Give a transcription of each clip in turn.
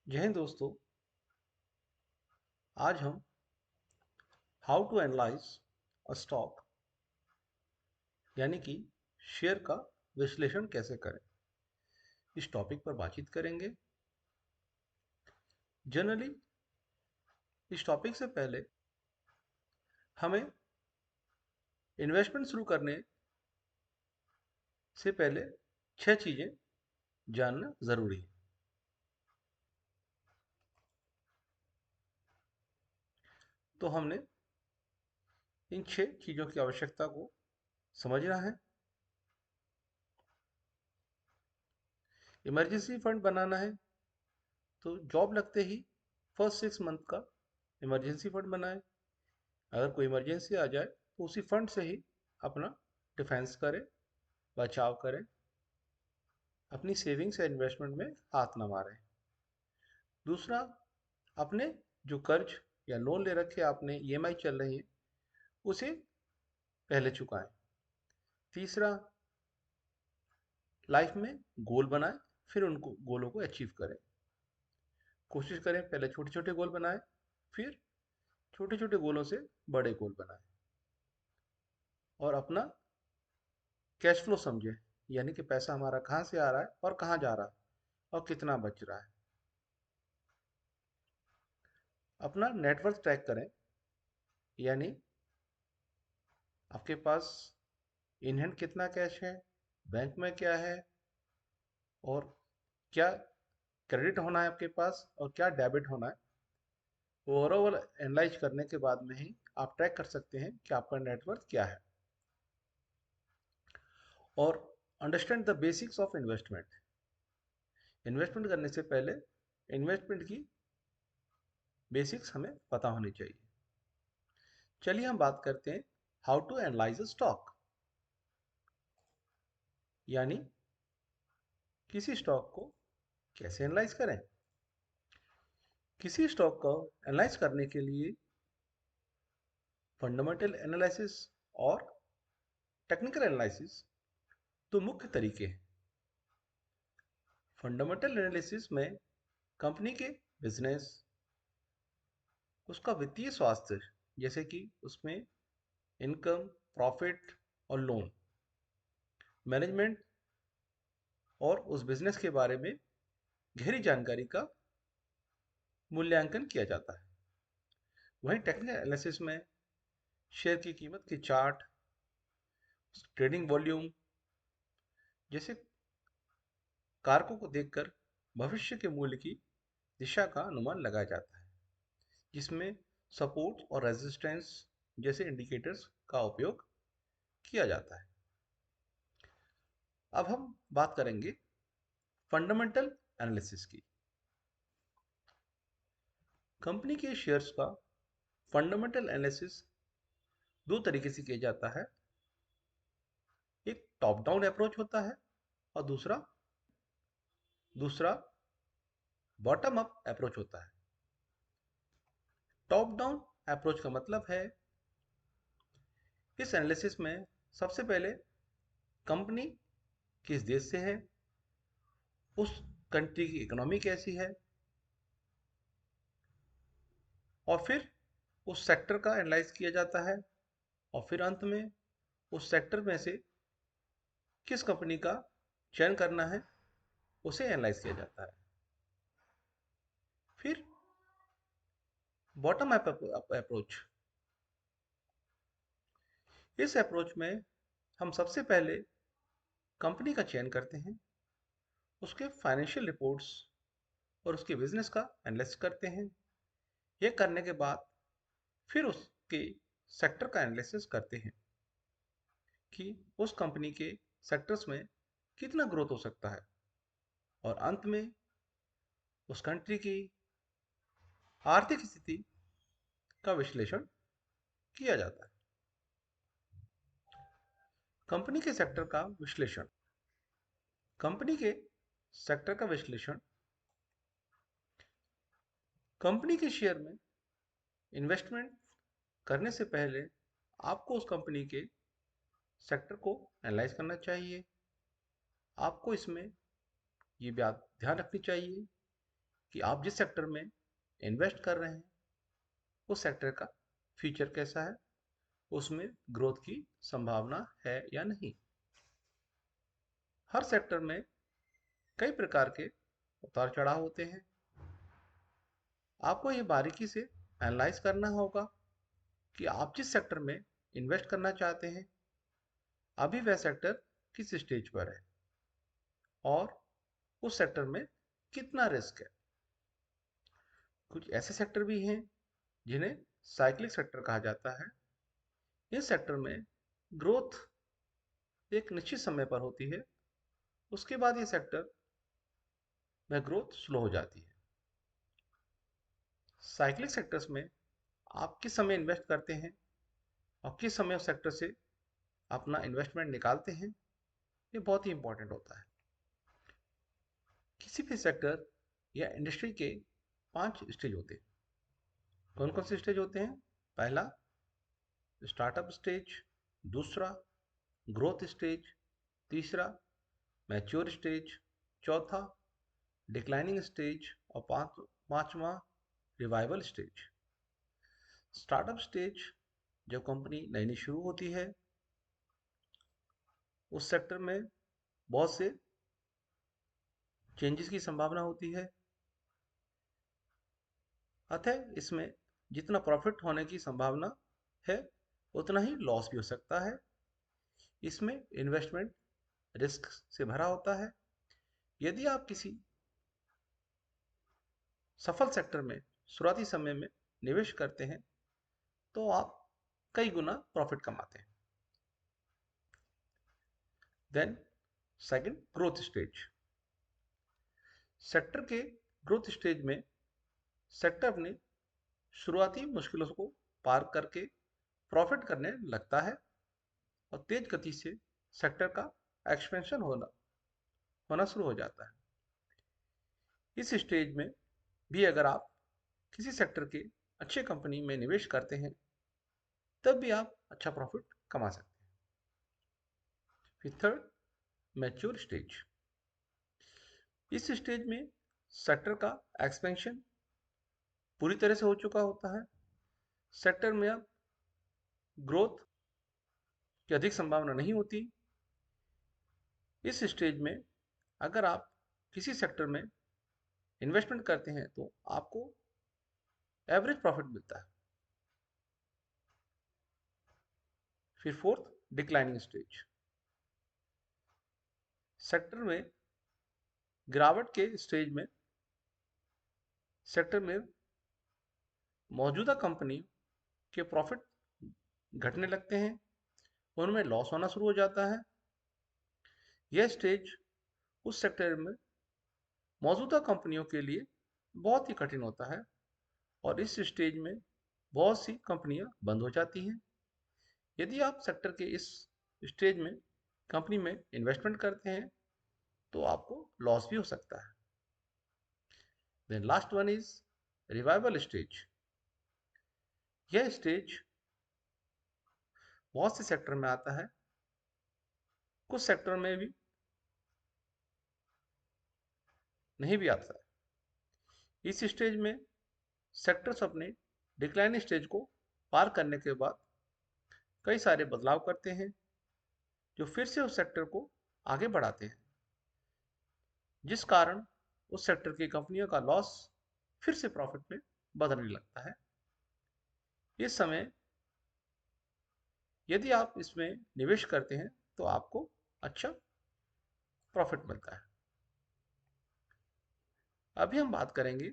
जय हिंद दोस्तों। आज हम how to analyse a stock यानी कि शेयर का विश्लेषण कैसे करें, इस टॉपिक पर बातचीत करेंगे। जनरली इस टॉपिक से पहले हमें इन्वेस्टमेंट शुरू करने से पहले 6 चीज़ें जानना ज़रूरी है। तो हमने इन 6 चीज़ों की आवश्यकता को समझना है। इमरजेंसी फंड बनाना है, तो जॉब लगते ही फर्स्ट 6 मंथ का इमरजेंसी फंड बनाएं। अगर कोई इमरजेंसी आ जाए तो उसी फंड से ही अपना डिफेंस करें, बचाव करें, अपनी सेविंग्स या इन्वेस्टमेंट में हाथ ना मारें। दूसरा, अपने जो कर्ज या लोन ले रखे आपने, ईएमआई चल रही है, उसे पहले चुकाएं। तीसरा, लाइफ में गोल बनाएं, फिर उनको गोलों को अचीव करें। कोशिश करें पहले छोटे छोटे गोल बनाएं, फिर छोटे छोटे गोलों से बड़े गोल बनाएं। और अपना कैश फ्लो समझें, यानी कि पैसा हमारा कहाँ से आ रहा है और कहाँ जा रहा है और कितना बच रहा है। अपना नेटवर्थ ट्रैक करें, यानी आपके पास इन हैंड कितना कैश है, बैंक में क्या है, और क्या क्रेडिट होना है आपके पास और क्या डेबिट होना है। ओवरऑल एनालाइज करने के बाद में ही आप ट्रैक कर सकते हैं कि आपका नेटवर्थ क्या है। और understand the basics of investment. Investment करने से पहले इन्वेस्टमेंट की बेसिक्स हमें पता होनी चाहिए। चलिए हम बात करते हैं how to analyse a stock, यानी किसी स्टॉक को कैसे एनालाइज करें। किसी स्टॉक को एनालाइज करने के लिए फंडामेंटल एनालिसिस और टेक्निकल एनालिसिस दो मुख्य तरीके हैं। फंडामेंटल एनालिसिस में कंपनी के बिजनेस, उसका वित्तीय स्वास्थ्य, जैसे कि उसमें इनकम, प्रॉफिट और लोन, मैनेजमेंट और उस बिजनेस के बारे में गहरी जानकारी का मूल्यांकन किया जाता है। वहीं टेक्निकल एनालिसिस में शेयर की कीमत की चार्ट, ट्रेडिंग वॉल्यूम जैसे कारकों को देखकर भविष्य के मूल्य की दिशा का अनुमान लगाया जाता है, जिसमें सपोर्ट और रेजिस्टेंस जैसे इंडिकेटर्स का उपयोग किया जाता है। अब हम बात करेंगे फंडामेंटल एनालिसिस की। कंपनी के शेयर्स का फंडामेंटल एनालिसिस दो तरीके से किया जाता है। एक टॉप डाउन अप्रोच होता है और दूसरा दूसरा बॉटम अप अप्रोच होता है। टॉप डाउन अप्रोच का मतलब है, इस एनालिसिस में सबसे पहले कंपनी किस देश से है, उस कंट्री की इकोनॉमी कैसी है, और फिर उस सेक्टर का एनालाइज किया जाता है, और फिर अंत में उस सेक्टर में से किस कंपनी का चयन करना है उसे एनालाइज किया जाता है। फिर बॉटम अप अप्रोच, इस अप्रोच में हम सबसे पहले कंपनी का चयन करते हैं, उसके फाइनेंशियल रिपोर्ट्स और उसके बिजनेस का एनालिसिस करते हैं। यह करने के बाद फिर उसके सेक्टर का एनालिसिस करते हैं कि उस कंपनी के सेक्टर्स में कितना ग्रोथ हो सकता है, और अंत में उस कंट्री की आर्थिक स्थिति का विश्लेषण किया जाता है। कंपनी के सेक्टर का विश्लेषण, कंपनी के सेक्टर का विश्लेषण कंपनी के शेयर में इन्वेस्टमेंट करने से पहले आपको उस कंपनी के सेक्टर को एनालाइज करना चाहिए। आपको इसमें ये बात ध्यान रखनी चाहिए कि आप जिस सेक्टर में इन्वेस्ट कर रहे हैं उस सेक्टर का फ्यूचर कैसा है, उसमें ग्रोथ की संभावना है या नहीं। हर सेक्टर में कई प्रकार के उतार चढ़ाव होते हैं। आपको ये बारीकी से एनालाइज करना होगा कि आप जिस सेक्टर में इन्वेस्ट करना चाहते हैं अभी वह सेक्टर किस स्टेज पर है और उस सेक्टर में कितना रिस्क है। कुछ ऐसे सेक्टर भी हैं जिन्हें साइक्लिक सेक्टर कहा जाता है। इस सेक्टर में ग्रोथ एक निश्चित समय पर होती है, उसके बाद ये सेक्टर में ग्रोथ स्लो हो जाती है। साइक्लिक सेक्टर्स में आप किस समय इन्वेस्ट करते हैं और किस समय उस सेक्टर से अपना इन्वेस्टमेंट निकालते हैं, ये बहुत ही इंपॉर्टेंट होता है। किसी भी सेक्टर या इंडस्ट्री के 5 स्टेज होते हैं। कौन कौन से स्टेज होते हैं? पहला स्टार्टअप स्टेज, दूसरा ग्रोथ स्टेज, तीसरा मैच्योर स्टेज, चौथा डिक्लाइनिंग स्टेज और पांचवा रिवाइवल स्टेज। स्टार्टअप स्टेज जब कंपनी नई नई शुरू होती है, उस सेक्टर में बहुत से चेंजेस की संभावना होती है, अतः इसमें जितना प्रॉफिट होने की संभावना है उतना ही लॉस भी हो सकता है। इसमें इन्वेस्टमेंट रिस्क से भरा होता है। यदि आप किसी सफल सेक्टर में शुरुआती समय में निवेश करते हैं तो आप कई गुना प्रॉफिट कमाते हैं। Then second growth stage. Sector के ग्रोथ स्टेज में सेक्टर अपनी शुरुआती मुश्किलों को पार करके प्रॉफिट करने लगता है और तेज गति से सेक्टर का एक्सपेंशन होना शुरू हो जाता है। इस स्टेज में भी अगर आप किसी सेक्टर के अच्छे कंपनी में निवेश करते हैं तब भी आप अच्छा प्रॉफिट कमा सकते हैं। फिर थर्ड मैच्योर स्टेज। इस स्टेज में सेक्टर का एक्सपेंशन पूरी तरह से हो चुका होता है। सेक्टर में अब ग्रोथ की अधिक संभावना नहीं होती। इस स्टेज में अगर आप किसी सेक्टर में इन्वेस्टमेंट करते हैं तो आपको एवरेज प्रॉफिट मिलता है। फिर फोर्थ डिक्लाइनिंग स्टेज। सेक्टर में गिरावट के स्टेज में सेक्टर में मौजूदा कंपनी के प्रॉफिट घटने लगते हैं, उनमें लॉस होना शुरू हो जाता है। यह स्टेज उस सेक्टर में मौजूदा कंपनियों के लिए बहुत ही कठिन होता है और इस स्टेज में बहुत सी कंपनियां बंद हो जाती हैं। यदि आप सेक्टर के इस स्टेज में कंपनी में इन्वेस्टमेंट करते हैं तो आपको लॉस भी हो सकता है। Then last one is revival stage. यह स्टेज बहुत से सेक्टर में आता है, कुछ सेक्टर में भी नहीं भी आता है। इस स्टेज में सेक्टर्स अपने डिक्लाइनिंग स्टेज को पार करने के बाद कई सारे बदलाव करते हैं जो फिर से उस सेक्टर को आगे बढ़ाते हैं, जिस कारण उस सेक्टर की कंपनियों का लॉस फिर से प्रॉफिट में बदलने लगता है। इस समय यदि आप इसमें निवेश करते हैं तो आपको अच्छा प्रॉफिट मिलता है। अभी हम बात करेंगे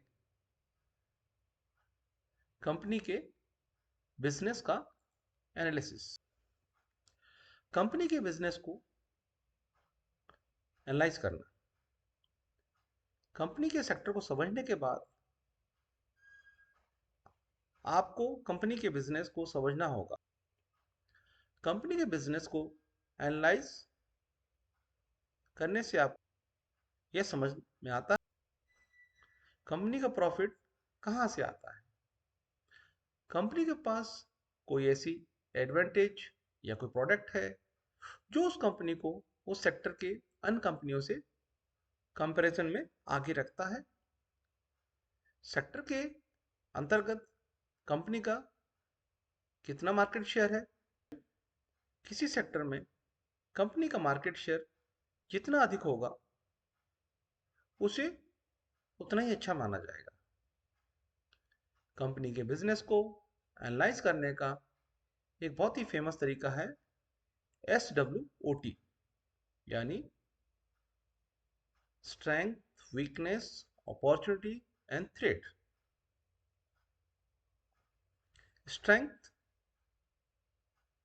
कंपनी के बिजनेस का एनालिसिस। कंपनी के बिजनेस को एनालाइज करना। कंपनी के सेक्टर को समझने के बाद आपको कंपनी के बिजनेस को समझना होगा। कंपनी के बिजनेस को एनालाइज करने से आप यह समझ में आता है कंपनी का प्रॉफिट कहाँ से आता है। कंपनी के पास कोई ऐसी एडवांटेज या कोई प्रोडक्ट है जो उस कंपनी को उस सेक्टर के अन्य कंपनियों से कंपैरिजन में आगे रखता है। सेक्टर के अंतर्गत कंपनी का कितना मार्केट शेयर है। किसी सेक्टर में कंपनी का मार्केट शेयर जितना अधिक होगा उसे उतना ही अच्छा माना जाएगा। कंपनी के बिजनेस को एनालाइज करने का एक बहुत ही फेमस तरीका है SWOT, यानी strength, weakness, opportunity and threat. Strength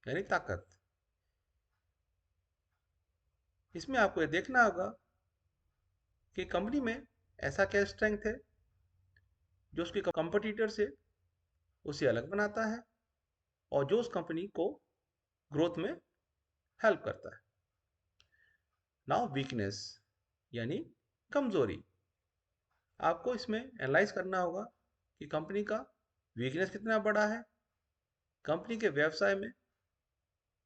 यानी ताकत। इसमें आपको ये देखना होगा कि कंपनी में ऐसा क्या स्ट्रेंथ है जो उसके कंपटीटर से उसे अलग बनाता है और जो उस कंपनी को ग्रोथ में हेल्प करता है। नाउ वीकनेस यानी कमजोरी। आपको इसमें एनालाइज करना होगा कि कंपनी का वीकनेस कितना बड़ा है, कंपनी के व्यवसाय में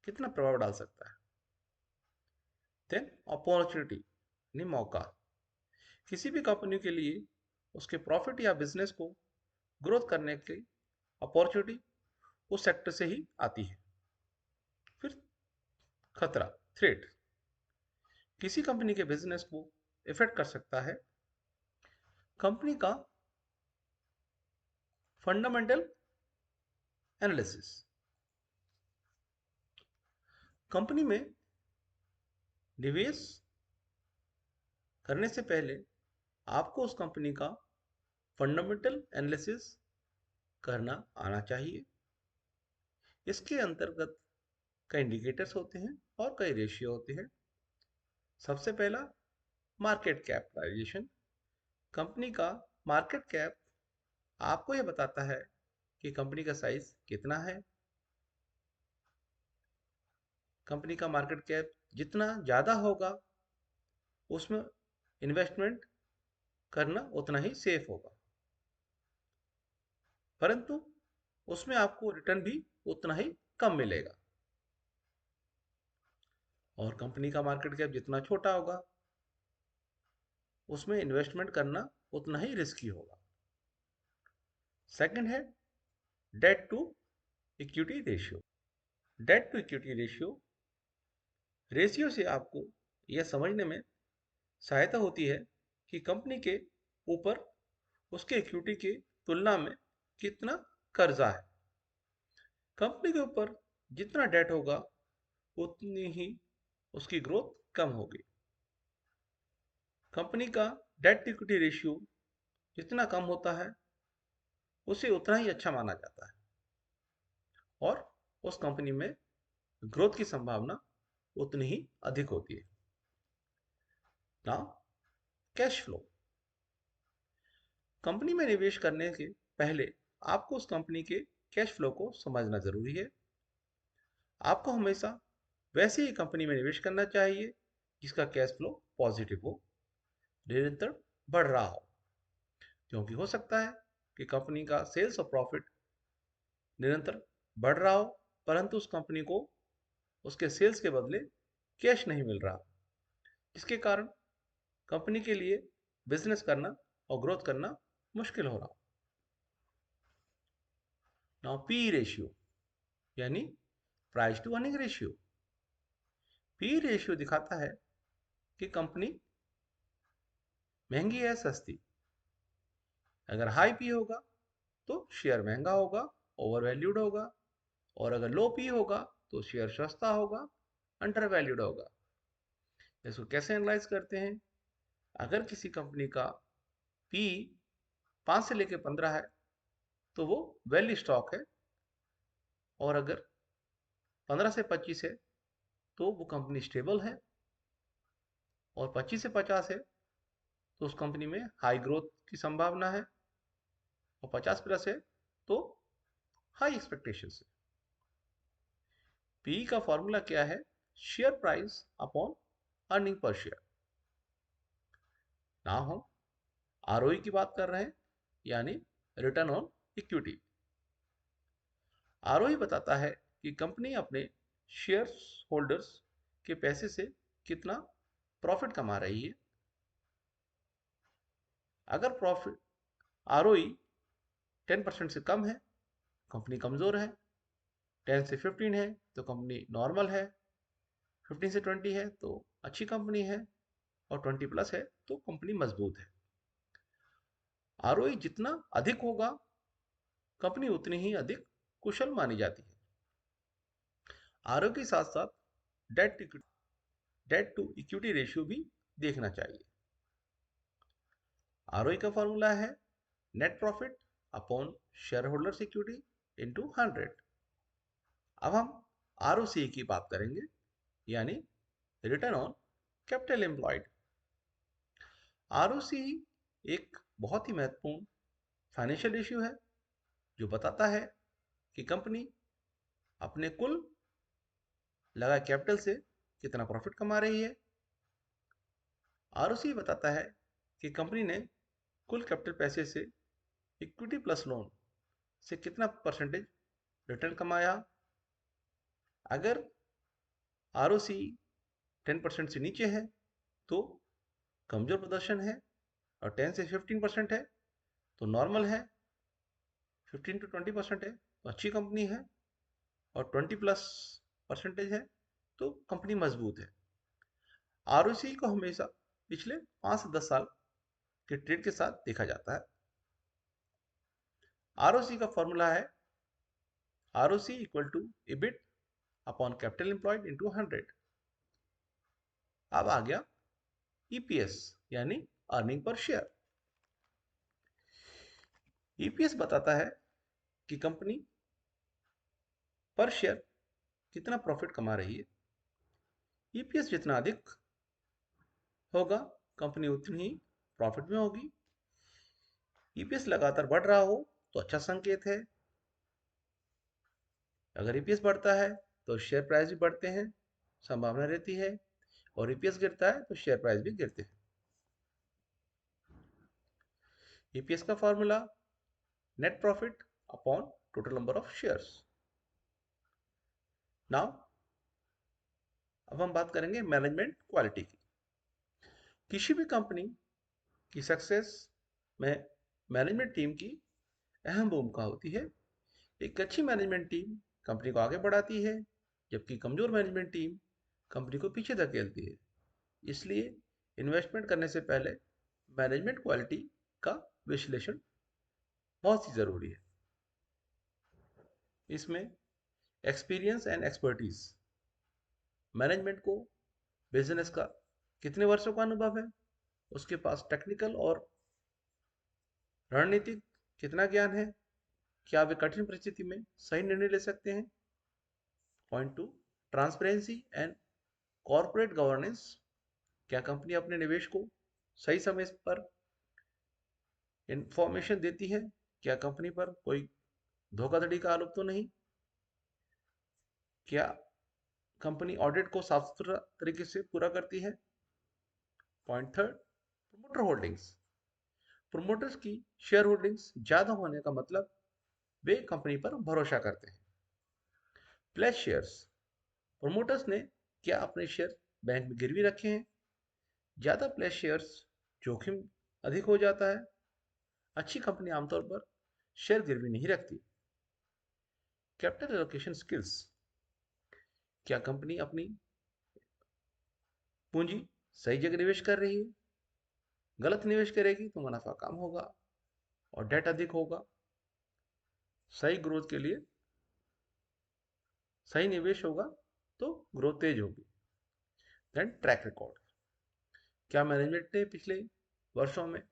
कितना प्रभाव डाल सकता है। देन अपॉर्चुनिटी यानी मौका। किसी भी कंपनी के लिए उसके प्रॉफिट या बिजनेस को ग्रोथ करने की अपॉर्चुनिटी उस सेक्टर से ही आती है। फिर खतरा, थ्रेट, किसी कंपनी के बिजनेस को इफेक्ट कर सकता है कंपनी का फंडामेंटल एनालिसिस। कंपनी में निवेश करने से पहले आपको उस कंपनी का फंडामेंटल एनालिसिस करना आना चाहिए। इसके अंतर्गत कई इंडिकेटर्स होते हैं और कई रेशियो होते हैं। सबसे पहला मार्केट कैपिटलाइजेशन। कंपनी का मार्केट कैप आपको यह बताता है कि कंपनी का साइज कितना है। कंपनी का मार्केट कैप जितना ज़्यादा होगा उसमें इन्वेस्टमेंट करना उतना ही सेफ होगा, परंतु उसमें आपको रिटर्न भी उतना ही कम मिलेगा। और कंपनी का मार्केट कैप जितना छोटा होगा उसमें इन्वेस्टमेंट करना उतना ही रिस्की होगा। सेकंड है debt to equity ratio. Debt to equity ratio से आपको यह समझने में सहायता होती है कि कंपनी के ऊपर उसके इक्विटी की तुलना में कितना कर्जा है। कंपनी के ऊपर जितना डेट होगा उतनी ही उसकी ग्रोथ कम होगी। कंपनी का डेट इक्विटी रेशियो जितना कम होता है उसे उतना ही अच्छा माना जाता है और उस कंपनी में ग्रोथ की संभावना उतनी ही अधिक होती है। Now cash flow. कंपनी में निवेश करने के पहले आपको उस कंपनी के कैश फ्लो को समझना जरूरी है। आपको हमेशा वैसे ही कंपनी में निवेश करना चाहिए जिसका कैश फ्लो पॉजिटिव हो, निरंतर बढ़ रहा हो, क्योंकि हो सकता है कि कंपनी का सेल्स और प्रॉफिट निरंतर बढ़ रहा हो परंतु उस कंपनी को उसके सेल्स के बदले कैश नहीं मिल रहा, जिसके कारण कंपनी के लिए बिजनेस करना और ग्रोथ करना मुश्किल हो रहा। नाउ पी रेशियो यानी price to earning ratio. P ratio दिखाता है कि कंपनी महंगी है सस्ती। अगर हाई पी होगा तो शेयर महंगा होगा, ओवर वैल्यूड होगा, और अगर लो पी होगा तो शेयर सस्ता होगा, अंडर वैल्यूड होगा। इसको कैसे एनालाइज करते हैं? अगर किसी कंपनी का पी 5 से लेकर 15 है तो वो वैल्यू स्टॉक है, और अगर 15 से 25 है तो वो कंपनी स्टेबल है, और 25 से 50 है तो उस कंपनी में हाई ग्रोथ की संभावना है, और 50+ है तो हाई एक्सपेक्टेशन है। पी का फॉर्मूला क्या है? Share price upon earning per share. ना हम आरओई की बात कर रहे हैं, यानी रिटर्न ऑन इक्विटी। आरओई बताता है कि कंपनी अपने शेयर होल्डर्स के पैसे से कितना प्रॉफिट कमा रही है। अगर प्रॉफिट आरओई 10% से कम है, कंपनी कमज़ोर है। 10 से 15 है तो कंपनी नॉर्मल है। 15 से 20 है तो अच्छी कंपनी है। और 20 प्लस है तो कंपनी मजबूत है। आरओई जितना अधिक होगा, कंपनी उतनी ही अधिक कुशल मानी जाती है। आरओई के साथ साथ डेट टू इक्विटी रेशियो भी देखना चाहिए। आरओई का फॉर्मूला है net profit upon share holders equity into 100। अब हम आरओसी की बात करेंगे, यानी return on capital employed. ROC एक बहुत ही महत्वपूर्ण फाइनेंशियल इश्यू है जो बताता है कि कंपनी अपने कुल लगा कैपिटल से कितना प्रॉफिट कमा रही है। आरओसी बताता है कि कंपनी ने कुल कैपिटल पैसे से इक्विटी प्लस लोन से कितना परसेंटेज रिटर्न कमाया। अगर आरओसी 10% से नीचे है तो कमजोर प्रदर्शन है, और 10 से 15% है तो नॉर्मल है। 15 to 20% है तो अच्छी कंपनी है, और 20 प्लस परसेंटेज है तो कंपनी मजबूत है। आरओसी को हमेशा पिछले 5 से 10 साल के ट्रेड के साथ देखा जाता है। आरओसी का फॉर्मूला है ROC equal to EBIT upon capital employed into 100। अब आ गया ईपीएस, यानी अर्निंग पर शेयर। ईपीएस बताता है कि कंपनी पर शेयर कितना प्रॉफिट कमा रही है। ईपीएस जितना अधिक होगा, कंपनी उतनी ही प्रॉफिट में होगी। ईपीएस लगातार बढ़ रहा हो तो अच्छा संकेत है। अगर ईपीएस बढ़ता है तो शेयर प्राइस भी बढ़ते हैं, संभावना रहती है। और ईपीएस गिरता है तो शेयर प्राइस भी गिरते हैं। ईपीएस का formula net profit upon total number of shares. Now अब हम बात करेंगे मैनेजमेंट क्वालिटी की। किसी भी कंपनी की सक्सेस में मैनेजमेंट टीम की अहम भूमिका होती है। एक अच्छी मैनेजमेंट टीम कंपनी को आगे बढ़ाती है, जबकि कमजोर मैनेजमेंट टीम कंपनी को पीछे धकेलती है। इसलिए इन्वेस्टमेंट करने से पहले मैनेजमेंट क्वालिटी का विश्लेषण बहुत ही ज़रूरी है। इसमें एक्सपीरियंस एंड एक्सपर्टीज, मैनेजमेंट को बिजनेस का कितने वर्षों का अनुभव है, उसके पास टेक्निकल और रणनीतिक कितना ज्ञान है, क्या वे कठिन परिस्थिति में सही निर्णय ले सकते हैं। Point two, transparency and corporate governance, क्या कंपनी अपने निवेश को सही समय पर इंफॉर्मेशन देती है, क्या कंपनी पर कोई धोखाधड़ी का आरोप तो नहीं, क्या कंपनी ऑडिट को साफ सुथरा तरीके से पूरा करती है। Point third, promoter holdings. Promoters की शेयर होल्डिंग्स ज्यादा होने का मतलब वे कंपनी पर भरोसा करते हैं। प्लेस शेयर्स, प्रमोटर्स ने क्या अपने शेयर बैंक में गिरवी रखे हैं। ज्यादा प्लेस शेयर्स जोखिम अधिक हो जाता है। अच्छी कंपनी आमतौर पर शेयर गिरवी नहीं रखती। कैपिटल एलोकेशन स्किल्स, क्या कंपनी अपनी पूंजी सही जगह निवेश कर रही है। गलत निवेश करेगी तो मुनाफा कम होगा और डेट अधिक होगा। सही ग्रोथ के लिए सही निवेश होगा तो ग्रोथ तेज होगी। देन ट्रैक रिकॉर्ड, क्या मैनेजमेंट ने पिछले वर्षों में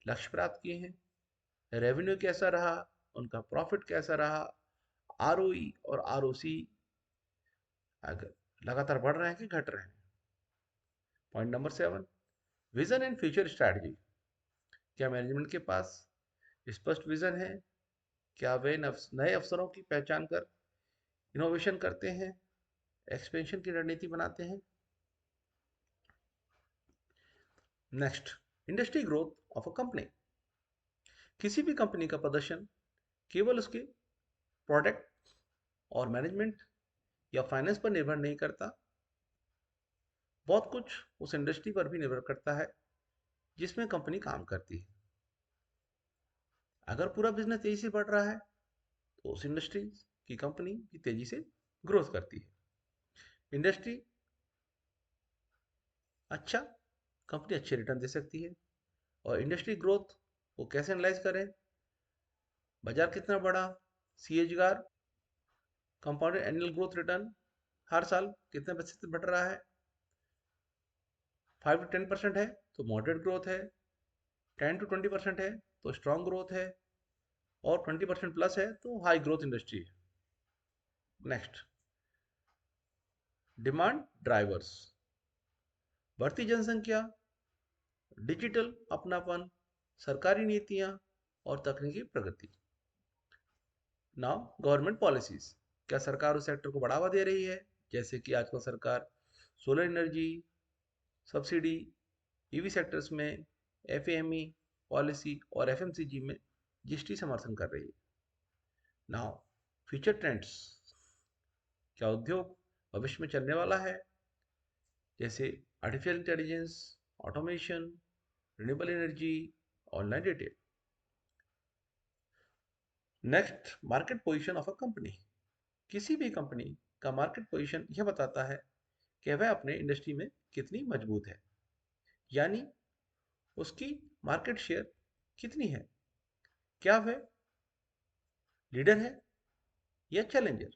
लक्ष्य प्राप्त किए हैं, रेवेन्यू कैसा रहा, उनका प्रॉफिट कैसा रहा, आरओई और आरओसी अगर लगातार बढ़ रहे हैं कि घट रहे हैं। Point number 7, vision and future strategy, क्या मैनेजमेंट के पास स्पष्ट विजन है, क्या वे नए अवसरों की पहचान कर इनोवेशन करते हैं, एक्सपेंशन की रणनीति बनाते हैं। Next, industry growth of a company. किसी भी कंपनी का प्रदर्शन केवल उसके प्रोडक्ट और मैनेजमेंट या फाइनेंस पर निर्भर नहीं करता। बहुत कुछ उस इंडस्ट्री पर भी निर्भर करता है जिसमें कंपनी काम करती है। अगर पूरा बिजनेस तेजी से बढ़ रहा है तो उस इंडस्ट्री की कंपनी भी तेजी से ग्रोथ करती है। इंडस्ट्री अच्छा, कंपनी अच्छे रिटर्न दे सकती है। और इंडस्ट्री ग्रोथ को कैसे एनालाइज करें? बाजार कितना बड़ा, CAGR compounded annual growth return हर साल कितने प्रतिशत बढ़ रहा है? 5 to 10% है तो मॉडरेट ग्रोथ है, 10 to 20% है तो स्ट्रॉन्ग ग्रोथ है, और 20% प्लस है तो हाई ग्रोथ इंडस्ट्री है। नेक्स्ट, डिमांड ड्राइवर्स, बढ़ती जनसंख्या, डिजिटल अपनापन, सरकारी नीतियां और तकनीकी प्रगति। नाउ गवर्नमेंट पॉलिसीज, क्या सरकार उस सेक्टर को बढ़ावा दे रही है? जैसे कि आजकल सरकार solar energy subsidy, EV sectors में एफएमई पॉलिसी और एफएमसीजी में जीएसटी समर्थन कर रही है। नाउ फ्यूचर ट्रेंड्स, क्या उद्योग भविष्य में चलने वाला है? जैसे artificial intelligence, automation, renewable energy, online retail. Next, market position of a company. किसी भी कंपनी का मार्केट पोजीशन यह बताता है कि वह अपने इंडस्ट्री में कितनी मजबूत है, यानी उसकी मार्केट शेयर कितनी है, क्या वह लीडर है या चैलेंजर,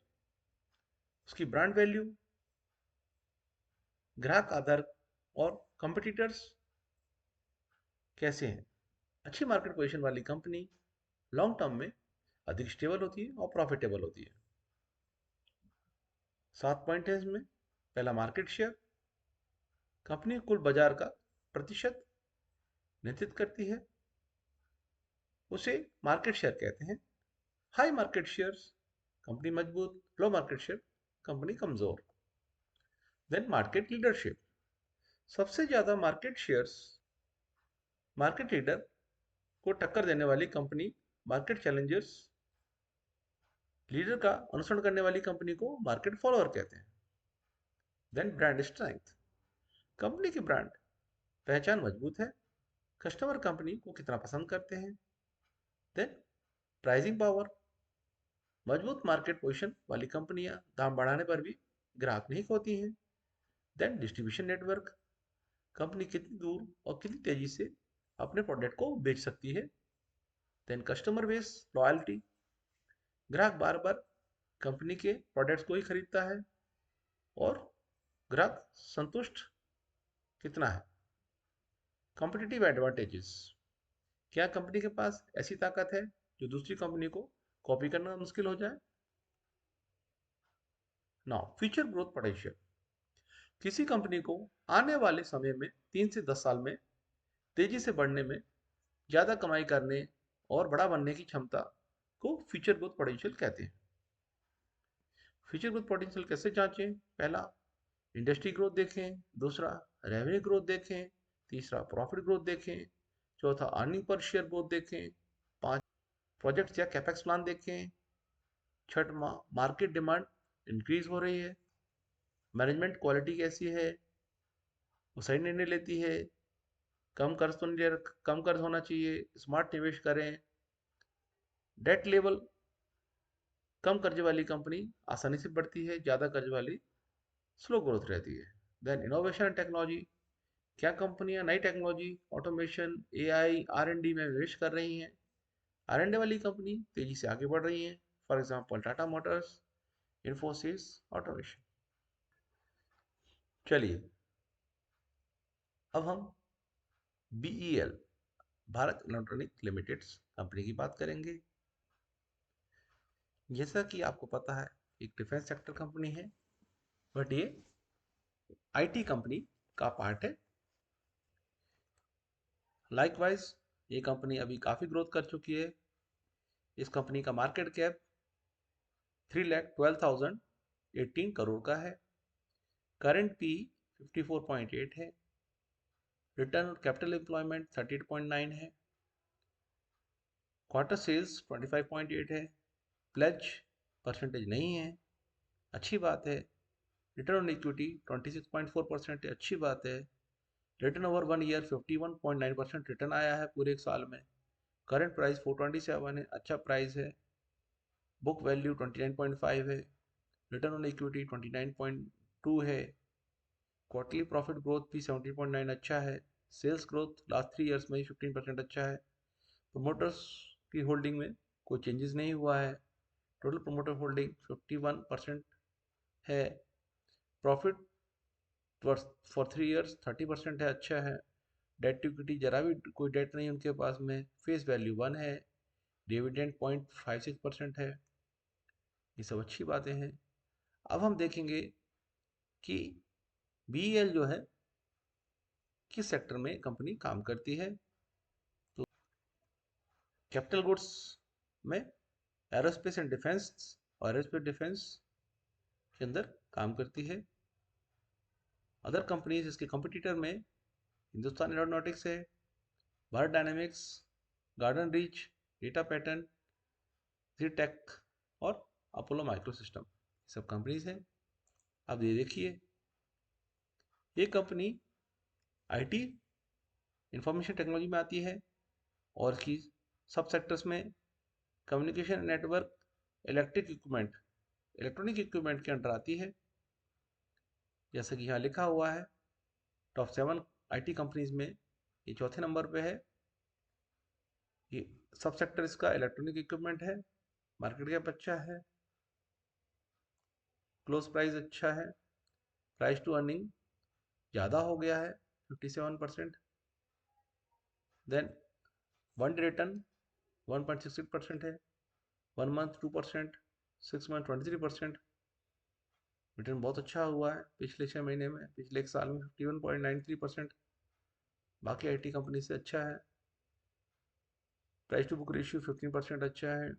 उसकी ब्रांड वैल्यू, ग्राहक आधार और कंपटीटर्स कैसे हैं। अच्छी मार्केट पोजीशन वाली कंपनी लॉन्ग टर्म में अधिक स्टेबल होती है और प्रॉफिटेबल होती है। 7 पॉइंट है इसमें। पहला, मार्केट शेयर, कंपनी कुल बाजार का प्रतिशत नियंत्रित करती है, उसे मार्केट शेयर कहते हैं। हाई मार्केट शेयर्स, कंपनी मजबूत, लो मार्केट शेयर, कंपनी कमजोर। देन मार्केट लीडरशिप, सबसे ज्यादा मार्केट शेयर्स मार्केट लीडर को टक्कर देने वाली कंपनी मार्केट चैलेंजर्स, लीडर का अनुसरण करने वाली कंपनी को मार्केट फॉलोअर कहते हैं। देन ब्रांड स्ट्रेंथ, कंपनी की ब्रांड पहचान मजबूत है, कस्टमर कंपनी को कितना पसंद करते हैं। देन प्राइसिंग पावर, मजबूत मार्केट पोजीशन वाली कंपनियां दाम बढ़ाने पर भी ग्राहक नहीं खोती हैं। देन डिस्ट्रीब्यूशन नेटवर्क, कंपनी कितनी दूर और कितनी तेजी से अपने प्रोडक्ट को बेच सकती है। देन कस्टमर बेस लॉयल्टी, ग्राहक बार बार कंपनी के प्रोडक्ट्स को ही खरीदता है, और ग्राहक संतुष्ट कितना है। कॉम्पिटिटिव एडवांटेजेस, क्या कंपनी के पास ऐसी ताकत है जो दूसरी कंपनी को कॉपी करना मुश्किल हो जाए। नाउ फ्यूचर ग्रोथ पोटेंशियल, किसी कंपनी को आने वाले समय में 3 से 10 साल में तेजी से बढ़ने में, ज्यादा कमाई करने और बड़ा बनने की क्षमता को फ्यूचर ग्रोथ पोटेंशियल कहते हैं। फ्यूचर ग्रोथ पोटेंशियल कैसे जांचें? पहला, इंडस्ट्री ग्रोथ देखें। दूसरा, रेवेन्यू ग्रोथ देखें। तीसरा, प्रॉफिट ग्रोथ देखें। चौथा, अर्निंग पर शेयर ग्रोथ देखें। पांच, प्रोजेक्ट या कैपेक्स प्लान देखें। छठवां, मार्केट डिमांड इंक्रीज हो रही है। मैनेजमेंट क्वालिटी कैसी है, वो सही निर्णय लेती है, कम कर्ज तो नहीं ले कम कर्ज होना चाहिए, स्मार्ट निवेश करें। डेट लेवल, कम कर्ज वाली कंपनी आसानी से बढ़ती है, ज़्यादा कर्ज वाली स्लो ग्रोथ रहती है। देन इनोवेशन एंड टेक्नोलॉजी, क्या कंपनियां नई टेक्नोलॉजी, ऑटोमेशन, एआई, आर&डी में निवेश कर रही हैं। आर&डी वाली कंपनी तेजी से आगे बढ़ रही हैं, for example Tata Motors, Infosys, automation. चलिए अब हम BEL, Bharat electronic limited company की बात करेंगे। जैसा कि आपको पता है, एक डिफेंस सेक्टर कंपनी है, बट ये आईटी कंपनी का पार्ट है। लाइकवाइज ये कंपनी अभी काफ़ी ग्रोथ कर चुकी है। इस कंपनी का मार्केट कैप 3,12,018 करोड़ का है। करंट पी 54.8 है। रिटर्न ऑन कैपिटल एम्प्लॉयमेंट 38.9 है। क्वार्टर सेल्स 25.8 है। प्लेज परसेंटेज नहीं है, अच्छी बात है। रिटर्न ऑन इक्विटी 26.4% है, अच्छी बात है। रिटर्न ओवर 1 ईयर 51.9% रिटर्न आया है पूरे एक साल में। करंट प्राइस 427 है, अच्छा प्राइस है। बुक वैल्यू 29.5 है। रिटर्न ऑन इक्विटी 29.2 है। क्वार्टरली प्रॉफिट ग्रोथ भी 17.9 अच्छा है। सेल्स ग्रोथ लास्ट 3 ईयर्स में 15% अच्छा है। प्रोमोटर्स की होल्डिंग में कोई चेंजेस नहीं हुआ है। टोटल प्रोमोटर होल्डिंग 51% है। प्रॉफिट फॉर 3 ईयर्स 30% है, अच्छा है। डेट टू इक्विटी जरा भी कोई डेट नहीं उनके पास में। फेस वैल्यू 1 है। डिविडेंड 0.56% है। ये सब अच्छी बातें हैं। अब हम देखेंगे कि बीईएल जो है किस सेक्टर में कंपनी काम करती है। तो कैपिटल गुड्स में एरोस्पेस एंड डिफेंस और एरोस्पेस डिफेंस के अंदर काम करती है। अदर कंपनीज इसके कंपटीटर में हिंदुस्तान एरोनॉटिक्स है, Bharat Dynamics, Garden Reach, Data Pattern, tech और अपोलो माइक्रो सिस्टम, सब कंपनीज हैं। अब ये देखिए, ये कंपनी आईटी इंफॉर्मेशन टेक्नोलॉजी में आती है और इसकी सब सेक्टर्स में कम्युनिकेशन नेटवर्क, इलेक्ट्रॉनिक इक्विपमेंट के अंडर आती है। जैसा कि यहाँ लिखा हुआ है, टॉप 7 आईटी कंपनीज में ये चौथे नंबर पे है। ये सब सेक्टर इसका इलेक्ट्रॉनिक इक्विपमेंट है। मार्केट कैप अच्छा है। क्लोज प्राइस अच्छा है। प्राइस टू अर्निंग ज़्यादा हो गया है 57%। देन वन डे रिटर्न 1.68% है। 1 मंथ 2%, 6 मंथ 23%। रिटर्न बहुत अच्छा हुआ है पिछले 6 महीने में। पिछले एक साल में 51.93%। बाकी आईटी कंपनी से अच्छा है। प्राइस टू बुक रेशियो 15% अच्छा है।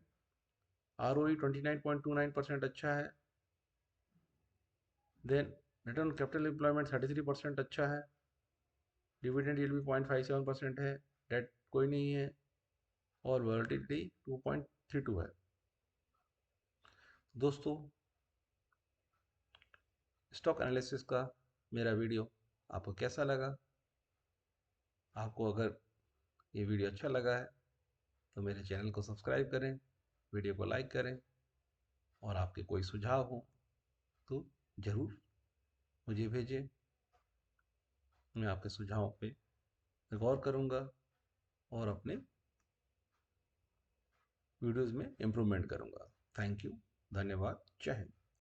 ROE 29.29% अच्छा है। देन रिटर्न कैपिटल एम्प्लॉयमेंट 33% अच्छा है। डिविडेंड यील्ड भी 0.57% है। डेट कोई नहीं है और वॉलेटिलिटी 2.32 है। दोस्तों, स्टॉक एनालिसिस का मेरा वीडियो आपको कैसा लगा? आपको अगर ये वीडियो अच्छा लगा है तो मेरे चैनल को सब्सक्राइब करें, वीडियो को लाइक करें और आपके कोई सुझाव हो तो ज़रूर मुझे भेजें। मैं आपके सुझावों पे गौर करूँगा और अपने वीडियोज़ में इम्प्रूवमेंट करूँगा। थैंक यू, धन्यवाद, जय हिंद।